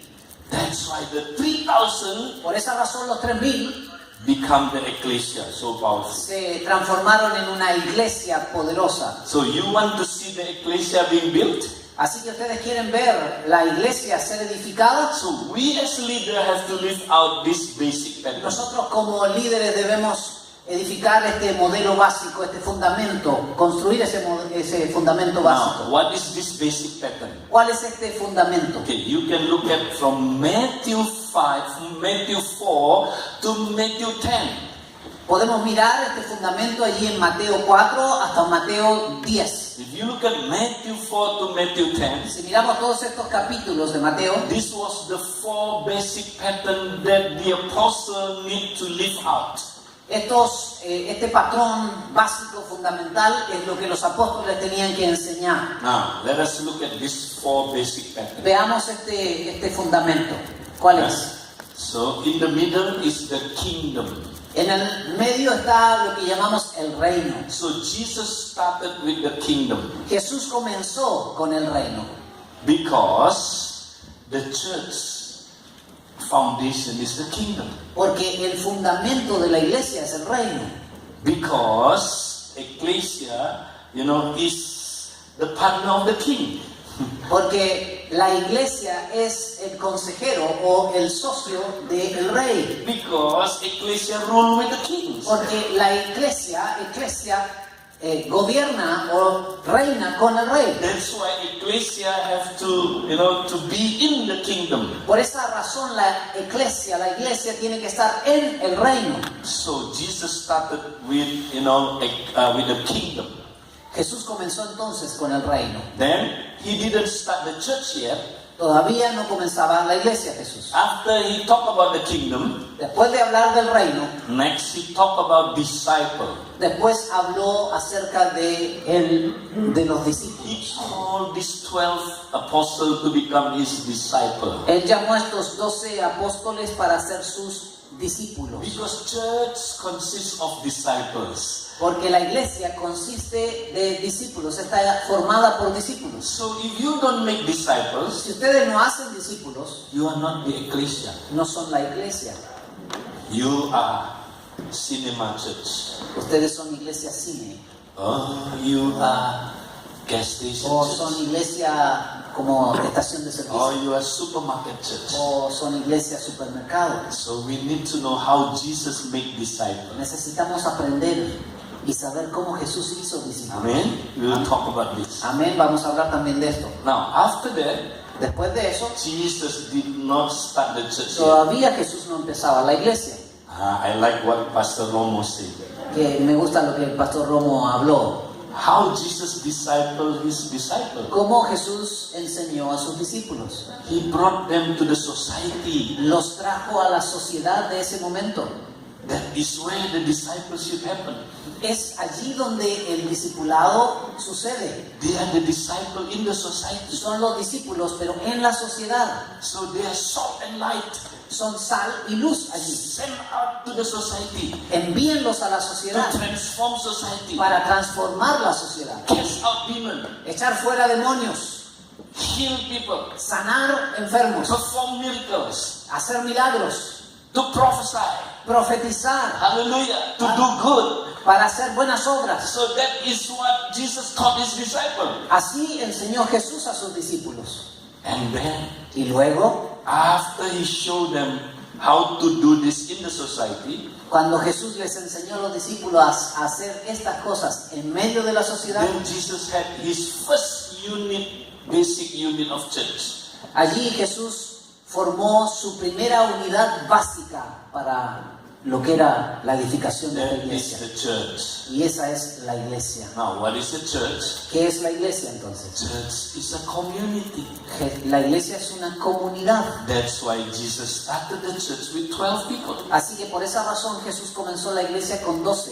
That's why the 3,000 Por esa razón los 3.000 become the ecclesia, so powerful. se transformaron en una iglesia poderosa. So you want to see the ecclesia being built? Así que ustedes quieren ver la iglesia ser edificada. So we as leaders have to live out this basic pattern. Nosotros como líderes debemos edificar este modelo básico, este fundamento, construir ese fundamento básico. Now, what is this basic pattern? ¿Cuál es este fundamento? Okay, you can look at from Matthew 4 to Matthew 10. Podemos mirar este fundamento allí en Mateo 4 hasta Mateo 10. If you look at Matthew 4 to Matthew 10, Si miramos todos estos capítulos de Mateo, this was the 4 basic patterns that the apostle need to live out. este patrón básico fundamental es lo que los apóstoles tenían que enseñar. Now, let us look at these 4 basic patterns. Veamos este fundamento. ¿Cuál es? So, in the middle is the kingdom. En el medio está lo que llamamos el reino. So, Jesus started with the kingdom Jesús comenzó con el reino, because the church foundation is the kingdom. porque el fundamento de la iglesia es el reino. Because ecclesia, is the partner of the king. Porque la iglesia es el consejero o el socio del rey. Because ecclesia rule with the kings. Porque la iglesia gobierna o reina con el rey. That's why ecclesia have to be in the kingdom. Por esa razón la iglesia tiene que estar en el reino. So Jesus started with the kingdom. Jesús comenzó entonces con el reino. Then he didn't start the church yet. Todavía no comenzaba la iglesia Jesús. After he talked about the kingdom, Después de hablar del reino, next he talked about disciple. después habló acerca de los He discípulos. called these 12 apostles to become his disciples. Él llamó a estos 12 apóstoles para ser sus discípulos. Because church consists of disciples. Porque la iglesia consiste de discípulos, está formada por discípulos. So if you don't make disciples, Si ustedes no hacen discípulos, you are not the ecclesia. no son la iglesia. You are cinema church. Ustedes son iglesia cine. You are gas station O son church. iglesia como estación de Or servicio. you are supermarket church. O son iglesia supermercado. So we need to know how Jesus make disciples. Necesitamos aprender y saber cómo Jesús hizo discípulos. Amen. We will talk about this. Amén, vamos a hablar también de esto. Now, after that, Después de eso, Jesus did not start the church yet. todavía Jesús no empezaba la iglesia. I like what Pastor Romo said. Que me gusta lo que el pastor Romo habló. How Jesus discipled his disciples. Cómo Jesús enseñó a sus discípulos. He brought them to the society. Los trajo a la sociedad de ese momento. That is where the discipleship happened. Es allí donde el discipulado sucede. They are the disciple in the society. Son los discípulos, pero en la sociedad. So they are salt and light. Son sal y luz allí. Sent out to the society Envíenlos a la to sociedad transform society. para transformar la sociedad. Cast out demons. Echar fuera demonios. Heal people. Sanar enfermos. Perform miracles. Hacer milagros. To prophesy. Profetizar. Hallelujah. To do good. Para hacer buenas obras. So that is what Jesus taught his disciples. Así enseñó Jesús a sus discípulos. And then, Y luego, after he showed them how to do this in the society, cuando Jesús les enseñó a los discípulos a hacer estas cosas en medio de la sociedad, then Jesus had his first basic unit of church. allí Jesús formó su primera unidad básica para lo que era la edificación de la That is iglesia. the church. Y esa es la iglesia. Now, what is the church? ¿Qué es la iglesia entonces? Church is a community. La iglesia es una comunidad. That's why Jesus started the church with 12 people. Así que por esa razón Jesús comenzó la iglesia con 12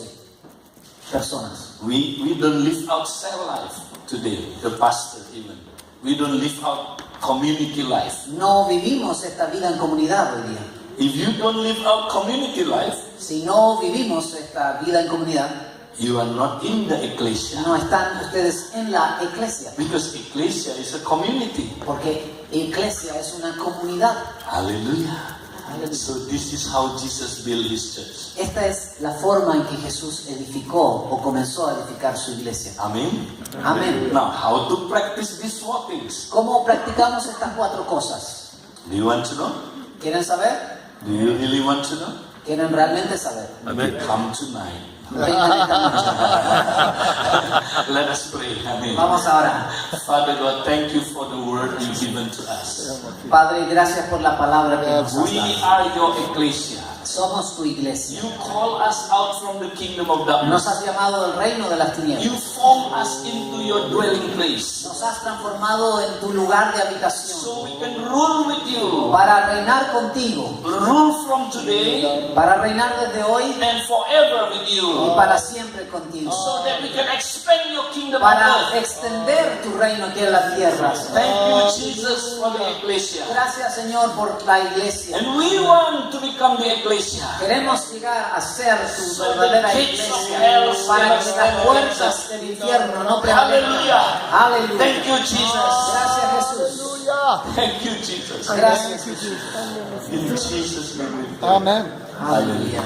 personas. We don't live out cell life today, the pastor even. We don't live out community life. No vivimos esta vida en comunidad hoy día. If you don't live out community life, Si no vivimos esta vida en comunidad, you are not in the ecclesia. no están ustedes en la iglesia. Because ecclesia is a community. Porque iglesia es una comunidad. Hallelujah. So this is how Jesus built his church. Esta es la forma en que Jesús edificó o comenzó a edificar su iglesia. Amen. Amén. Now, how to practice these 4 things? ¿Cómo practicamos estas 4 cosas? Do you want to know? ¿Quieren saber? Do you really want to know? ¿Quieren realmente saber? Come tonight. Vengan esta noche. Let us pray. Amen. Vamos ahora. Father God, thank you for the word you've given to us. Padre, gracias por la palabra que nos has We dado. are your ecclesia. Somos tu iglesia. You call us out from the kingdom of darkness. Nos has llamado del reino de las You tinieblas. form us into your dwelling place. Nos has transformado en tu lugar de habitación. So we can rule with you. Para reinar contigo. Rule from today Para reinar desde hoy and forever with y you. para siempre contigo. So that we can expand your kingdom on Para earth. extender tu reino aquí en la tierra. Thank you, Jesus, for the ecclesia. Gracias, Señor, por la iglesia. And we want to become the ecclesia. Queremos llegar a ser tu So the verdadera gates of iglesia hell para que stand las against puertas us. del infierno no prevalezcan. Hallelujah. Aleluya. Thank you, Jesus. Gracias, Jesús. Hallelujah. Thank you, Jesus. Gracias, Jesús. In Jesus' name we pray. Amen. Aleluya.